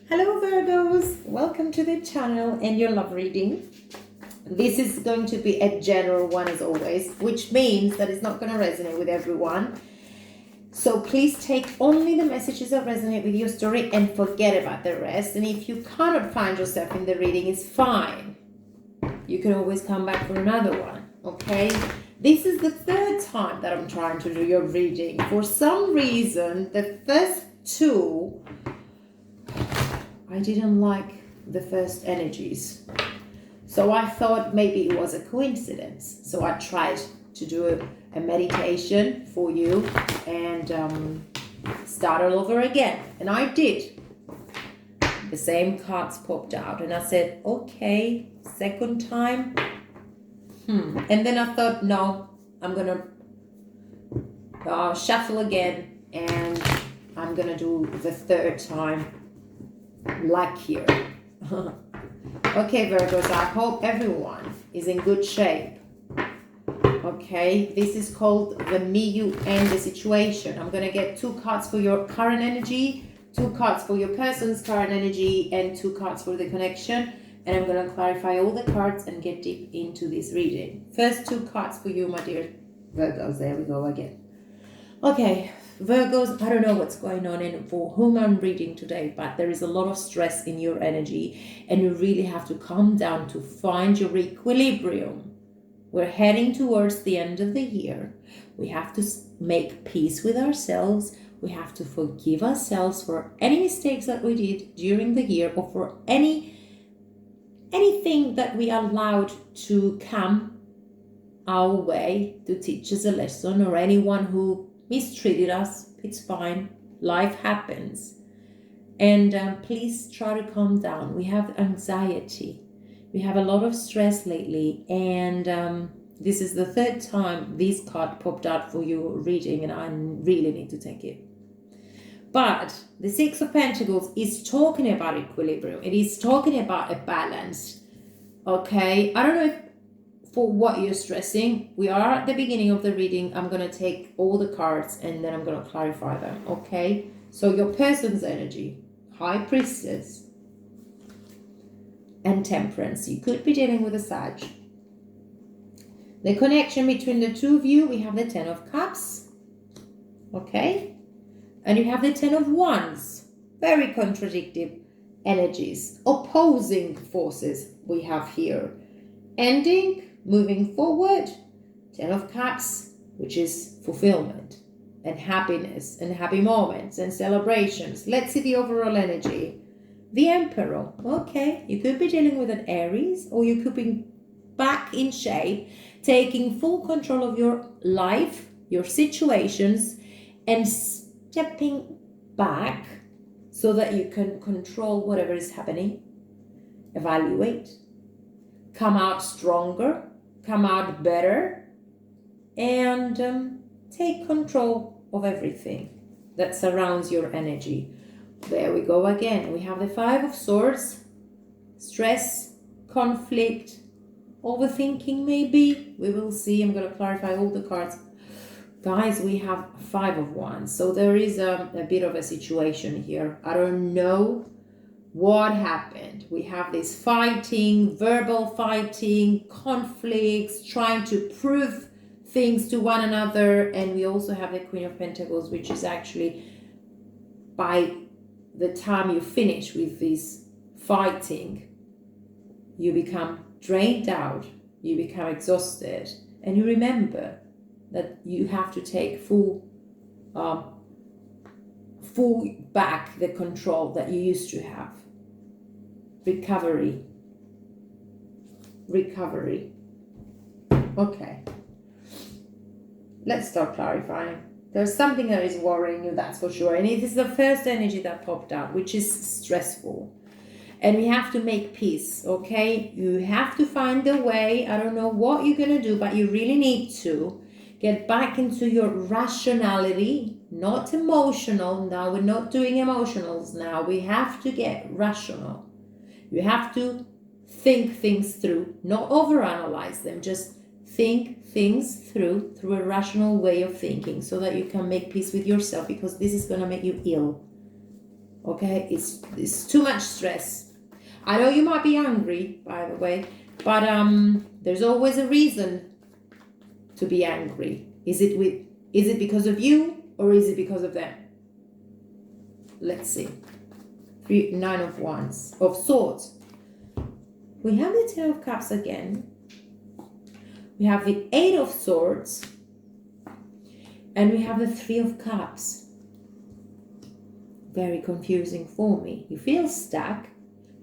Hello Virgos, welcome to the channel and your love reading. This is going to be a general one as always, which means that it's not going to resonate with everyone. So please take only the messages that resonate with your story and forget about the rest. And if you cannot find yourself in the reading, it's fine. You can always come back for another one, okay? This is the third time that I'm trying to do your reading. For some reason, the first two, I didn't like the first energies. So I thought maybe it was a coincidence. So I tried to do a meditation for you and start all over again. And I did. The same cards popped out. And I said, okay, second time. And then I thought, no, I'm going to shuffle again. And I'm going to do the third time. Like here. Okay, Virgos, I hope everyone is in good shape. Okay, this is called the me, you, and the situation. I'm going to get 2 cards for your current energy, 2 cards for your person's current energy, and 2 cards for the connection. And I'm going to clarify all the cards and get deep into this reading. First 2 cards for you, my dear Virgos. There we go again. Okay. Virgos, I don't know what's going on and for whom I'm reading today, but there is a lot of stress in your energy and you really have to calm down to find your equilibrium. We're heading towards the end of the year. We have to make peace with ourselves. We have to forgive ourselves for any mistakes that we did during the year or for anything that we allowed to come our way to teach us a lesson, or anyone who mistreated us. It's fine. Life happens. And please try to calm down. We have anxiety. We have a lot of stress lately. And this is the third time this card popped out for your reading, and I really need to take it. But the 6 of Pentacles is talking about equilibrium. It is talking about a balance. Okay? I don't know if for what you're stressing. We are at the beginning of the reading. I'm going to take all the cards and then I'm going to clarify them, okay? So your person's energy, High Priestess, and Temperance. You could be dealing with a Sag. The connection between the two of you, we have the 10 of Cups, okay? And you have the 10 of Wands. Very contradictory energies, opposing forces we have here. Ending, moving forward, 10 of Cups, which is fulfillment and happiness and happy moments and celebrations. Let's see the overall energy. The Emperor. Okay, you could be dealing with an Aries, or you could be back in shape, taking full control of your life, your situations, and stepping back so that you can control whatever is happening, evaluate, come out stronger, come out better, and take control of everything that surrounds your energy. There we go again. We have the 5 of Swords, stress, conflict, overthinking maybe. We will see. I'm going to clarify all the cards. Guys, we have 5 of Wands. So there is a bit of a situation here. I don't know what happened. We have this fighting, verbal fighting, conflicts, trying to prove things to one another. And we also have the Queen of Pentacles, which is actually by the time you finish with this fighting, you become drained out, you become exhausted, and you remember that you have to take full back the control that you used to have. Recovery. Okay. Let's start clarifying. There's something that is worrying you, that's for sure. And it is the first energy that popped out, which is stressful. And we have to make peace, okay? You have to find a way. I don't know what you're going to do, but you really need to get back into your rationality, not emotional. Now we're not doing emotionals now. We have to get rational. You have to think things through, not overanalyze them. Just think things through a rational way of thinking so that you can make peace with yourself, because this is going to make you ill. Okay, it's too much stress. I know you might be angry, by the way, but there's always a reason to be angry. Is it because of you or is it because of them? Let's see. Nine of Wands, of Swords. We have the Ten of Cups again. We have the Eight of Swords. And we have the Three of Cups. Very confusing for me. You feel stuck.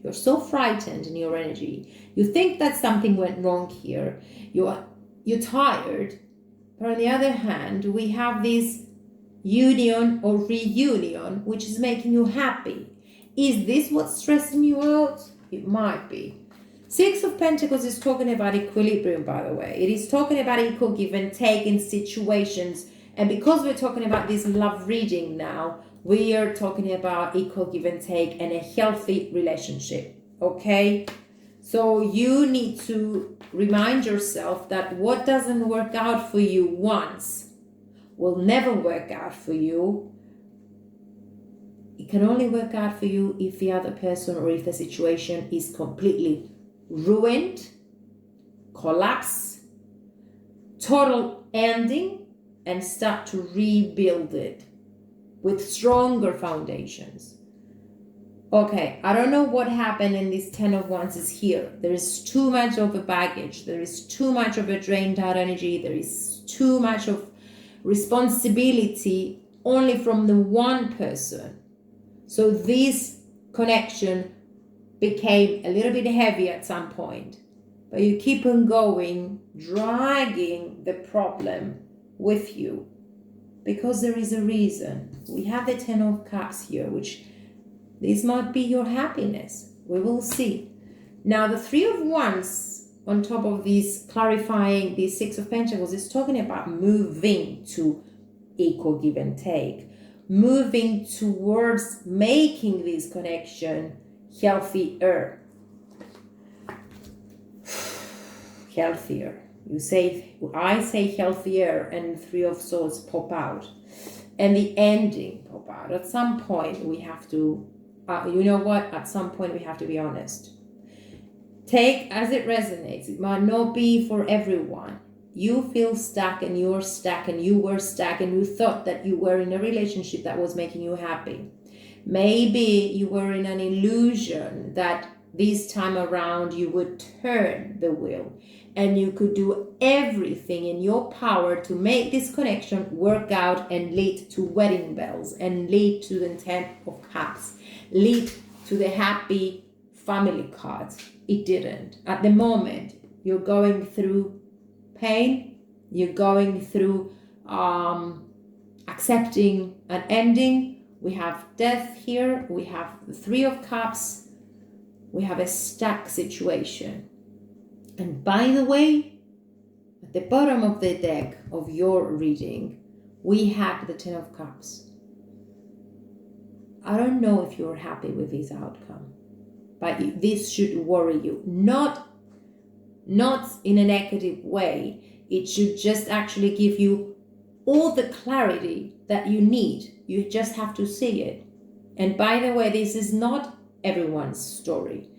You're so frightened in your energy. You think that something went wrong here. You're tired. But on the other hand, we have this union or reunion, which is making you happy. Is this what's stressing you out? It might be. Six of Pentacles is talking about equilibrium, by the way. It is talking about equal give and take in situations. And because we're talking about this love reading now, we are talking about equal give and take and a healthy relationship. Okay? So you need to remind yourself that what doesn't work out for you once will never work out for you. It can only work out for you if the other person or if the situation is completely ruined, collapse, total ending, and start to rebuild it with stronger foundations. Okay, I don't know what happened in this Ten of Wands is here. There is too much of a baggage. There is too much of a drained out energy. There is too much of responsibility only from the one person. So this connection became a little bit heavy at some point. But you keep on going, dragging the problem with you. Because there is a reason. We have the Ten of Cups here, which this might be your happiness. We will see. Now the Three of Wands on top of this, clarifying the Six of Pentacles, is talking about moving to equal give and take. Moving towards making this connection healthier. Healthier. I say healthier, and Three of Swords pop out. And the ending pop out. At some point we have to, you know what? At some point we have to be honest. Take as it resonates. It might not be for everyone. You feel stuck and you're stuck and you were stuck and you thought that you were in a relationship that was making you happy. Maybe you were in an illusion that this time around you would turn the wheel and you could do everything in your power to make this connection work out and lead to wedding bells and lead to the Ten of Cups, lead to the happy family cards. It didn't. At the moment, you're going through pain, you're going through accepting an ending. We have death here, we have the Three of Cups, we have a stuck situation. And by the way, at the bottom of the deck of your reading, we have the Ten of Cups. I don't know if you're happy with this outcome, but this should worry you. Not in a negative way. It should just actually give you all the clarity that you need. You just have to see it. And by the way, this is not everyone's story.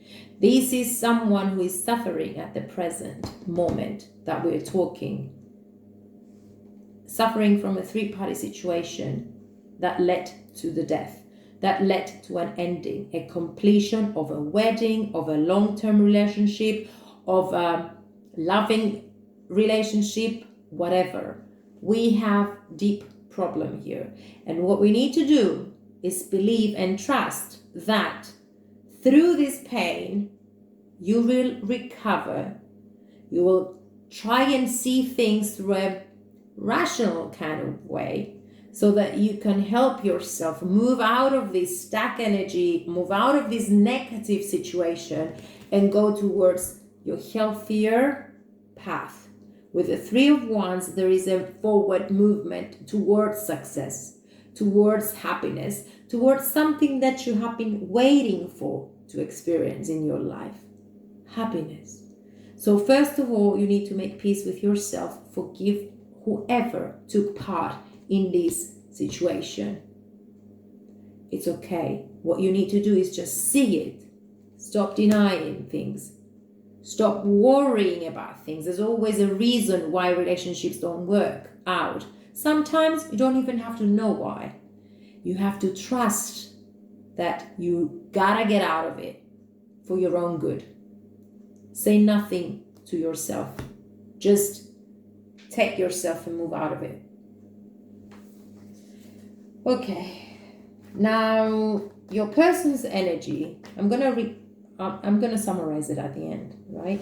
This is someone who is suffering at the present moment that we're talking. Suffering from a three-party situation that led to the death, that led to an ending, a completion of a wedding, of a long-term relationship, of a loving relationship, whatever. We have deep problem here. And what we need to do is believe and trust that through this pain, you will recover. You will try and see things through a rational kind of way so that you can help yourself move out of this stuck energy, move out of this negative situation and go towards your healthier path. With the Three of Wands, there is a forward movement towards success, towards happiness, towards something that you have been waiting for to experience in your life. Happiness. So first of all, you need to make peace with yourself. Forgive whoever took part in this situation. It's okay. what you need to do is just see it. Stop denying things. Stop worrying about things. There's always a reason why relationships don't work out. Sometimes you don't even have to know why. You have to trust that you gotta get out of it for your own good. Say nothing to yourself. Just take yourself and move out of it. Okay. Now, your person's energy, I'm gonna summarize it at the end, right?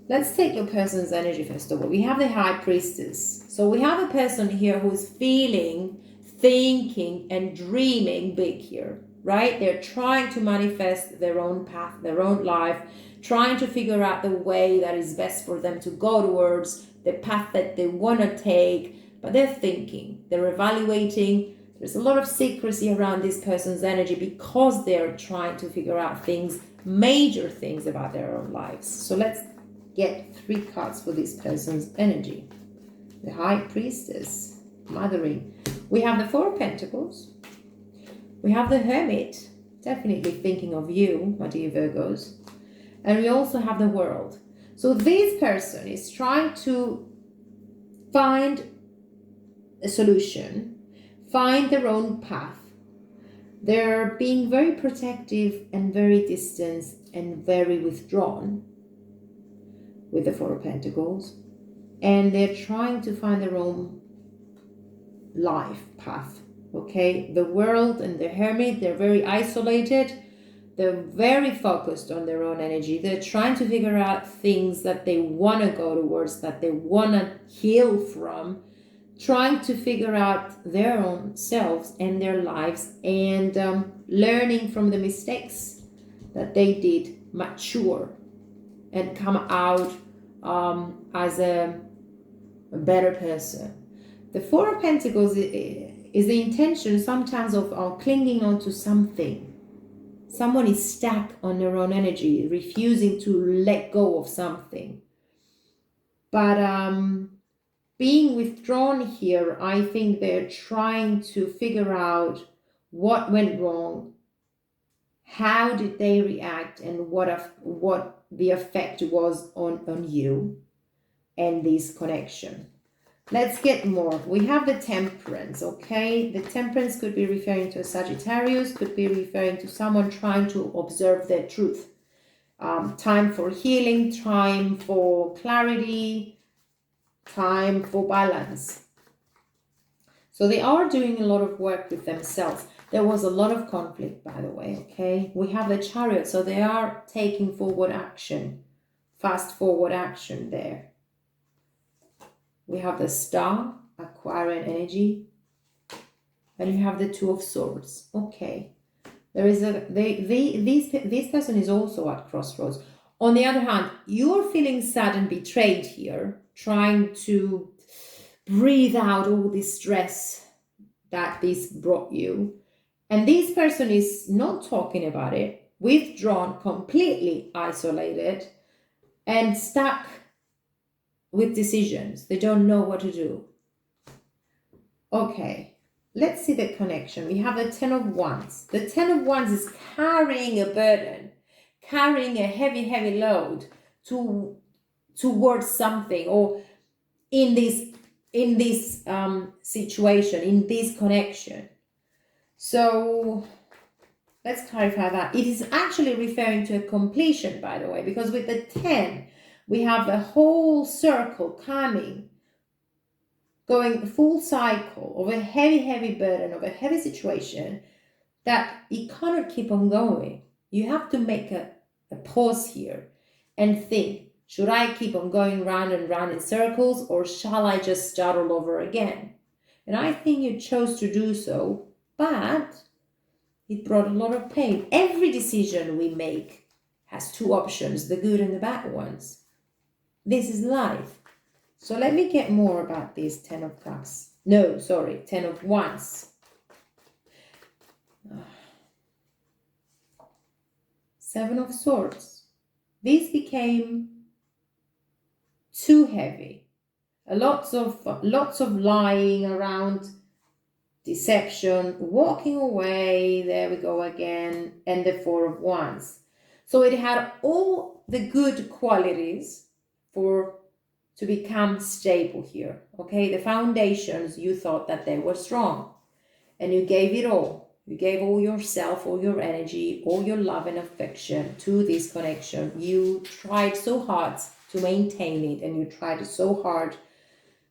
Let's take your person's energy first of all. We have the High Priestess. So we have a person here who's feeling, thinking, and dreaming big here, right? They're trying to manifest their own path, their own life, trying to figure out the way that is best for them to go towards, the path that they want to take, but they're thinking, they're evaluating. There's a lot of secrecy around this person's energy because they're trying to figure out things, major things about their own lives. So let's get 3 cards for this person's energy. The High Priestess, mothering. We have the 4 of Pentacles. We have the Hermit, definitely thinking of you, my dear Virgos. And we also have the World. So this person is trying to find a solution, find their own path. They're being very protective and very distant and very withdrawn with the 4 of Pentacles. And they're trying to find their own life path. Okay, the World and the Hermit, they're very isolated. They're very focused on their own energy. They're trying to figure out things that they want to go towards, that they want to heal from, trying to figure out their own selves and their lives, and learning from the mistakes that they did, mature, and come out as a better person. The 4 of Pentacles is the intention sometimes of clinging on to something. Someone is stuck on their own energy, refusing to let go of something. But being withdrawn here, I think they're trying to figure out what went wrong, how did they react, and what the effect was on you and this connection. Let's get more. We have the Temperance, okay? The Temperance could be referring to a Sagittarius, could be referring to someone trying to observe their truth. Time for healing, time for clarity, time for balance. So they are doing a lot of work with themselves. There was a lot of conflict, by the way, okay? We have the Chariot, so they are taking forward action, fast forward action there. We have the Star, Aquarian energy, and you have the 2 of Swords. Okay, there is this person is also at crossroads. On the other hand, you're feeling sad and betrayed here, trying to breathe out all this stress that this brought you, and this person is not talking about it, withdrawn, completely isolated, and stuck with decisions. They don't know what to do. Okay, let's see the connection. We have the 10 of Wands. The 10 of Wands is carrying a burden, carrying a heavy load towards something, or in this situation, in this connection. So let's clarify that. It is actually referring to a completion, by the way, because with the 10, we have a whole circle coming, going full cycle of a heavy burden, of a heavy situation that it cannot keep on going. You have to make a pause here and think, should I keep on going round and round in circles, or shall I just start all over again? And I think you chose to do so, but it brought a lot of pain. Every decision we make has 2 options, the good and the bad ones. This is life. So let me get more about this 10 of Cups. No, sorry, 10 of Wands. 7 of Swords. This became too heavy. Lots of lying around, deception, walking away, there we go again, and the Four of Wands. So it had all the good qualities to become stable here, okay? The foundations, you thought that they were strong, and you gave it all. You gave all yourself, all your energy, all your love and affection to this connection. You tried so hard to maintain it, and you tried so hard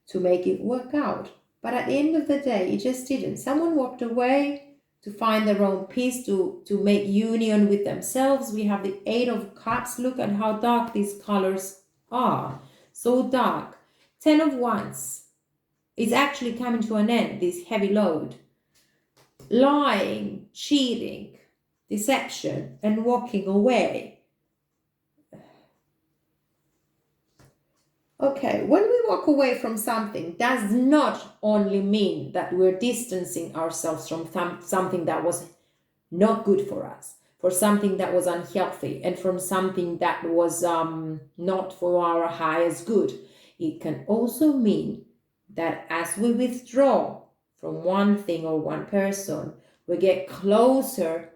to make it work out. But at the end of the day, it just didn't. Someone walked away to find their own peace, to make union with themselves. We have the Eight of Cups. Look at how dark these colors are. So dark. Ten of Wands is actually coming to an end, this heavy load. Lying, cheating, deception, and walking away. Okay, when we walk away from something, does not only mean that we're distancing ourselves from something that was not good for us, for something that was unhealthy, and from something that was not for our highest good. It can also mean that as we withdraw from one thing or one person, we get closer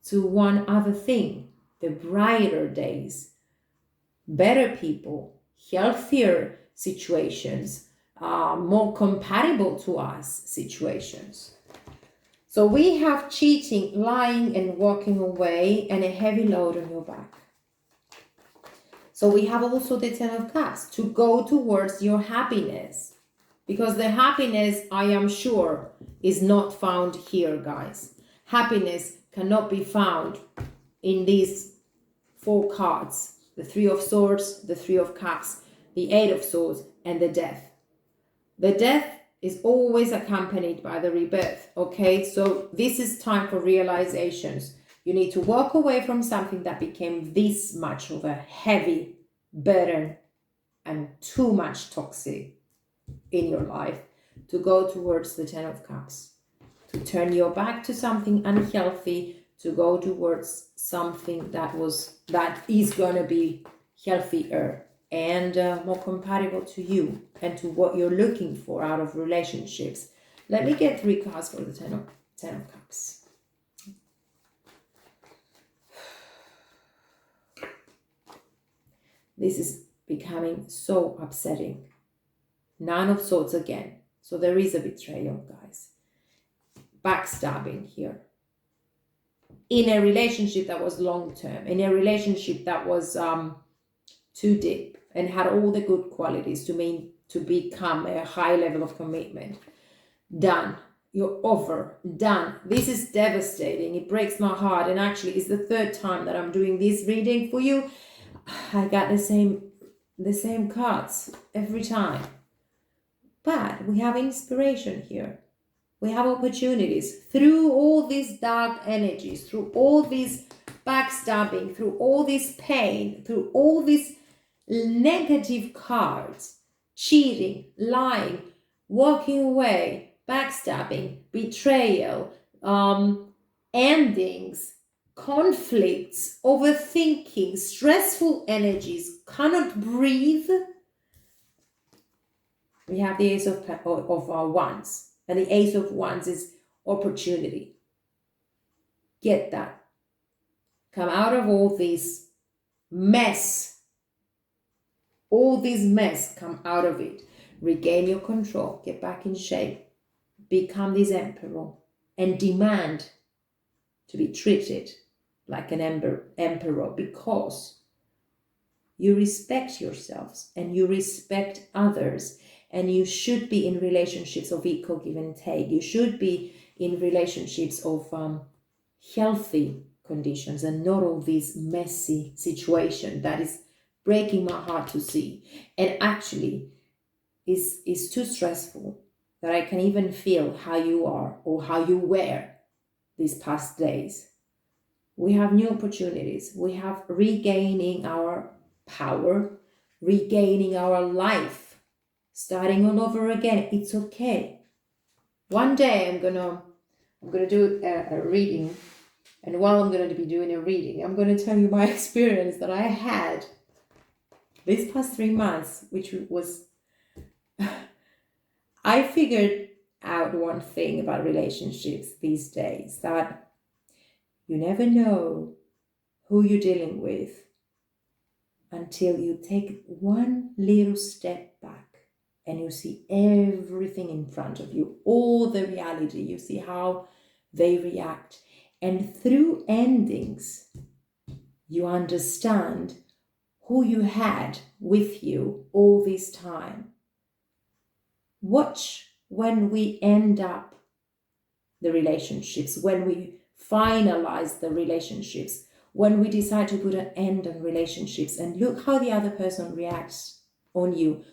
to one other thing, the brighter days, better people, healthier situations, more compatible to us situations. So we have cheating, lying, and walking away, and a heavy load on your back. So we have also the Ten of Cups, to go towards your happiness. Because the happiness, I am sure, is not found here, guys. Happiness cannot be found in these four cards. The Three of Swords, the Three of Cups, the Eight of Swords, and the Death. The Death is always accompanied by the rebirth, okay? So this is time for realizations. You need to walk away from something that became this much of a heavy burden and too much toxic in your life, to go towards the Ten of Cups, to turn your back to something unhealthy, to go towards something that is going to be healthier and more compatible to you and to what you're looking for out of relationships. Let me get 3 cards for the Ten of Cups. This is becoming so upsetting. Nine of Swords again. So there is a betrayal, guys. Backstabbing here. In a relationship that was long-term. In a relationship that was too deep and had all the good qualities to become a high level of commitment. Done. You're over. Done. This is devastating. It breaks my heart. And actually, it's the 3rd time that I'm doing this reading for you. I got the same cards every time. But we have inspiration here. We have opportunities through all these dark energies, through all this backstabbing, through all this pain, through all these negative cards, cheating, lying, walking away, backstabbing, betrayal, endings, conflicts, overthinking, stressful energies, cannot breathe. We have the Ace of Wands, and the Ace of Wands is opportunity. Get that. Come out of all this mess. All this mess, come out of it. Regain your control. Get back in shape. Become this emperor and demand to be treated like an emperor, because you respect yourselves and you respect others. And you should be in relationships of equal give and take. You should be in relationships of healthy conditions and not all this messy situation that is breaking my heart to see. And actually is too stressful that I can even feel how you are or how you were these past days. We have new opportunities. We have regaining our power, regaining our life. Starting all over again. It's okay. One day I'm gonna do a reading, and while I'm gonna be doing a reading, I'm gonna tell you my experience that I had these past 3 months, which was I figured out one thing about relationships these days, that you never know who you're dealing with until you take one little step back and you see everything in front of you, all the reality. You see how they react. And through endings, you understand who you had with you all this time. Watch when we end up the relationships, when we finalize the relationships, when we decide to put an end on relationships, and look how the other person reacts on you.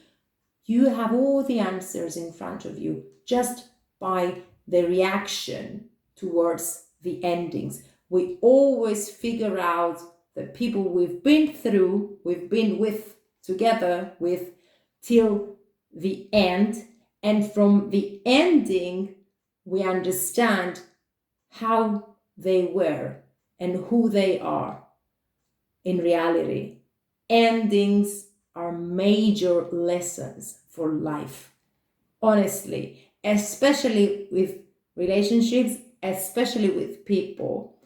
You have all the answers in front of you just by the reaction towards the endings. We always figure out the people we've been through, we've been with, together with, till the end. And from the ending, we understand how they were and who they are in reality. Endings are major lessons for life, honestly, especially with relationships, especially with people.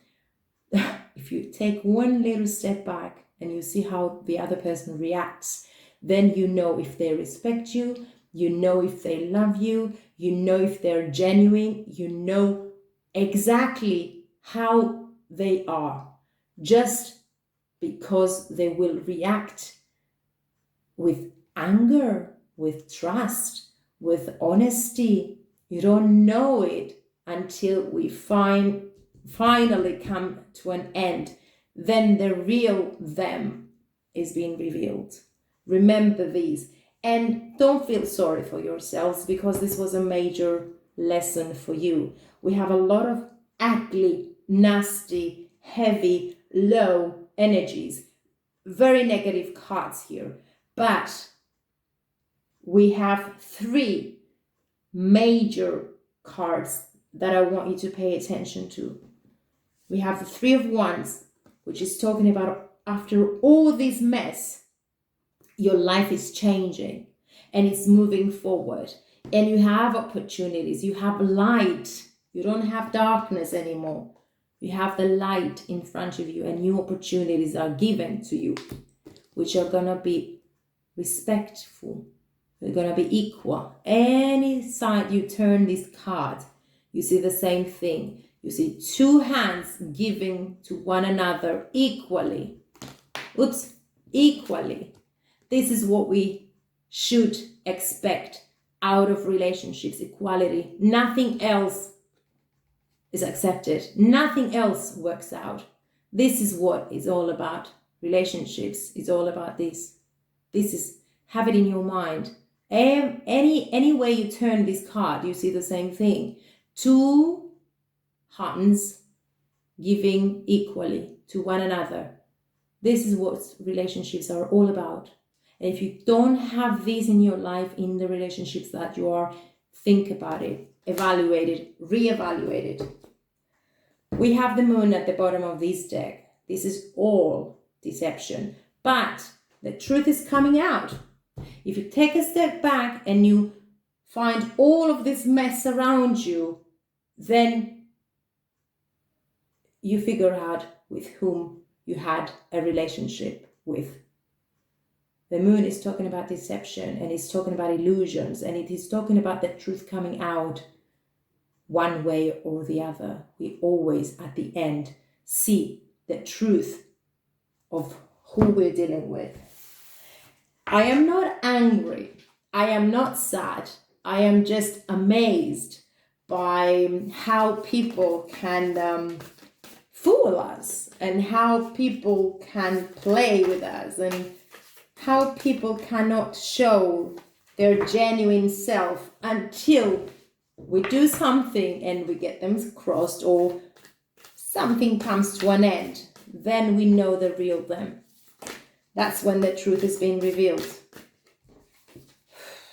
If you take one little step back and you see how the other person reacts, then you know if they respect you, you know if they love you, you know if they're genuine, you know exactly how they are, just because they will react with anger, with trust, with honesty. You don't know it until we finally come to an end. Then the real them is being revealed. Remember these. And don't feel sorry for yourselves, because this was a major lesson for you. We have a lot of ugly, nasty, heavy, low energies, very negative cards here. But we have 3 major cards that I want you to pay attention to. We have the 3 of Wands, which is talking about after all this mess, your life is changing and it's moving forward. And you have opportunities, you have light. You don't have darkness anymore. You have the light in front of you, and new opportunities are given to you, which are going to be respectful. They're going to be equal. Any side you turn this card, you see the same thing. You see 2 hands giving to one another equally. Equally. This is what we should expect out of relationships, equality. Nothing else is accepted. Nothing else works out. This is what it's all about. Relationships is all about this. This is, have it in your mind. Any way you turn this card, you see the same thing. 2 hands giving equally to one another. This is what relationships are all about. And if you don't have this in your life, in the relationships that you are, think about it, evaluate it, reevaluate it. We have the moon at the bottom of this deck. This is all deception. But the truth is coming out. If you take a step back and you find all of this mess around you, then you figure out with whom you had a relationship with. The moon is talking about deception, and it's talking about illusions, and it is talking about the truth coming out one way or the other. We always, at the end, see the truth of who we're dealing with. I am not angry. I am not sad. I am just amazed by how people can fool us, and how people can play with us, and how people cannot show their genuine self until we do something and we get them crossed, or something comes to an end. Then we know the real them. That's when the truth is being revealed.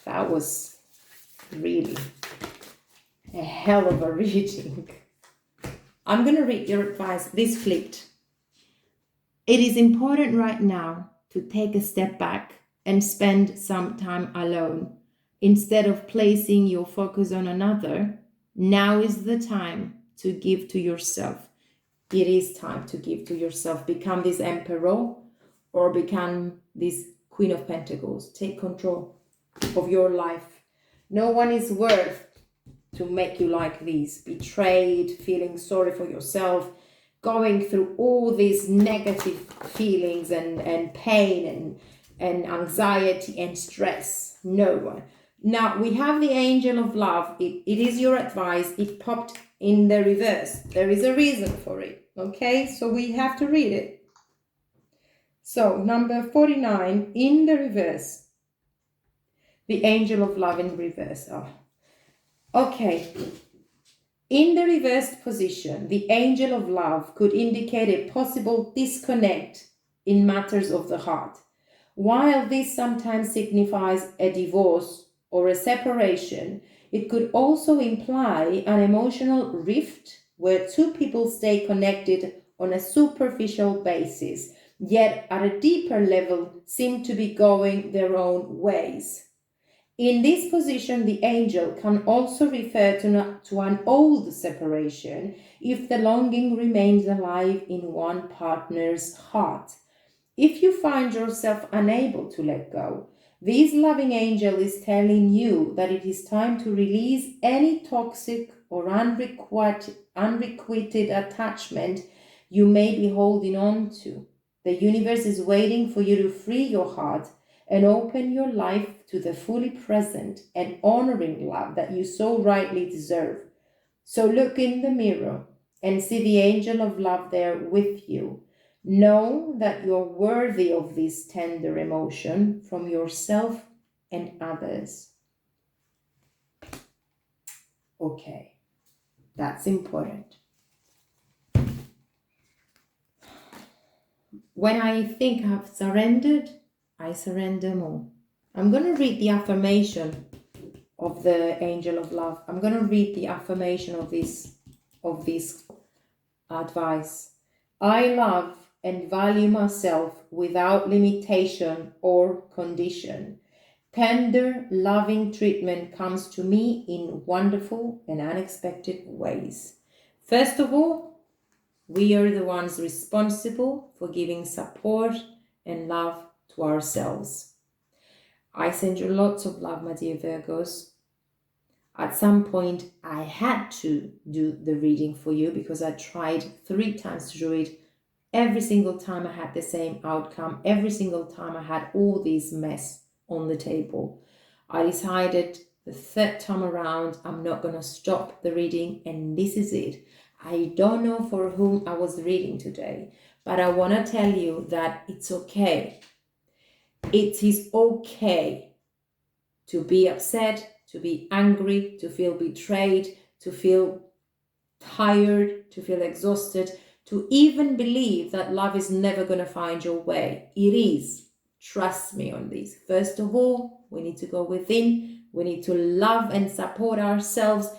That was really a hell of a reading. I'm going to read your advice. This flipped. It is important right now to take a step back and spend some time alone Instead of placing your focus on another, now is the time to give to yourself. It is time to give to yourself. Become this emperor or become this Queen of Pentacles. Take control of your life. No one is worth to make you like this. Betrayed, feeling sorry for yourself, going through all these negative feelings and pain and anxiety and stress. No one. Now we have the Angel of Love. It is your advice. It popped in the reverse. There is a reason for it. Okay, so we have to read it. So number 49 in the reverse. The Angel of Love in reverse. Oh. Okay. In the reversed position, the Angel of Love could indicate a possible disconnect in matters of the heart. While this sometimes signifies a divorce or a separation, it could also imply an emotional rift where two people stay connected on a superficial basis, yet at a deeper level seem to be going their own ways. In this position, the angel can also refer to an old separation if the longing remains alive in one partner's heart. If you find yourself unable to let go, this loving angel is telling you that it is time to release any toxic or unrequited attachment you may be holding on to. The universe is waiting for you to free your heart and open your life to the fully present and honoring love that you so rightly deserve. So look in the mirror and see the angel of love there with you. Know that you're worthy of this tender emotion from yourself and others. Okay, that's important. When I think I've surrendered, I surrender more. I'm going to read the affirmation of the angel of love. I'm going to read the affirmation of this advice. I love and value myself without limitation or condition. Tender, loving treatment comes to me in wonderful and unexpected ways. First of all, we are the ones responsible for giving support and love to ourselves. I send you lots of love, my dear Virgos. At some point, I had to do the reading for you because I tried 3 times to do it. Every single time I had the same outcome. Every single time I had all this mess on the table. I decided the 3rd time around, I'm not going to stop the reading, and this is it. I don't know for whom I was reading today, but I want to tell you that it's okay. It is okay to be upset, to be angry, to feel betrayed, to feel tired, to feel exhausted, to even believe that love is never going to find your way. It is. Trust me on this. First of all, we need to go within. We need to love and support ourselves.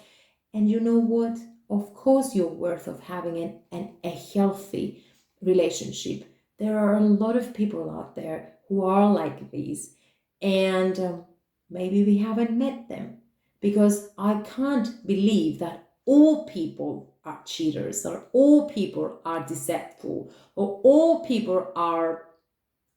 And you know what? Of course, you're worth of having a healthy relationship. There are a lot of people out there who are like these. And maybe we haven't met them. Because I can't believe that all people are cheaters, or all people are deceitful, or all people are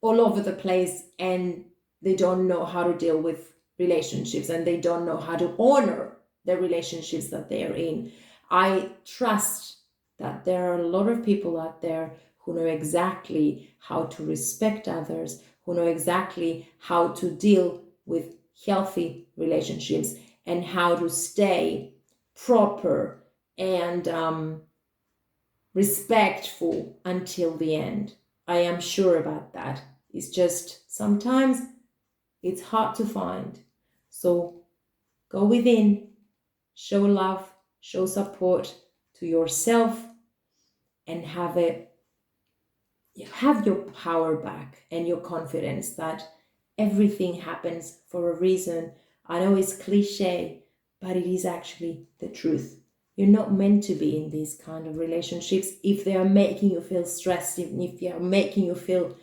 all over the place and they don't know how to deal with relationships and they don't know how to honor the relationships that they are in. I trust that there are a lot of people out there who know exactly how to respect others, who know exactly how to deal with healthy relationships and how to stay proper and respectful until the end. I am sure about that. It's just sometimes it's hard to find. So go within, show love, show support to yourself, and have your power back and your confidence that everything happens for a reason. I know it's cliche, but it is actually the truth. You're not meant to be in these kind of relationships if they are making you feel stressed, even if they are making you feel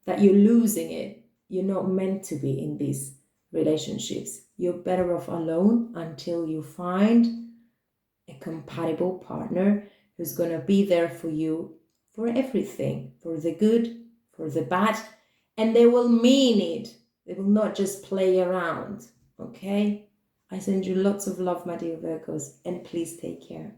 that you're losing it. You're not meant to be in these relationships. You're better off alone until you find a compatible partner who's going to be there for you for everything, for the good, for the bad, and they will mean it. They will not just play around, okay? I send you lots of love, my dear Virgos, and please take care.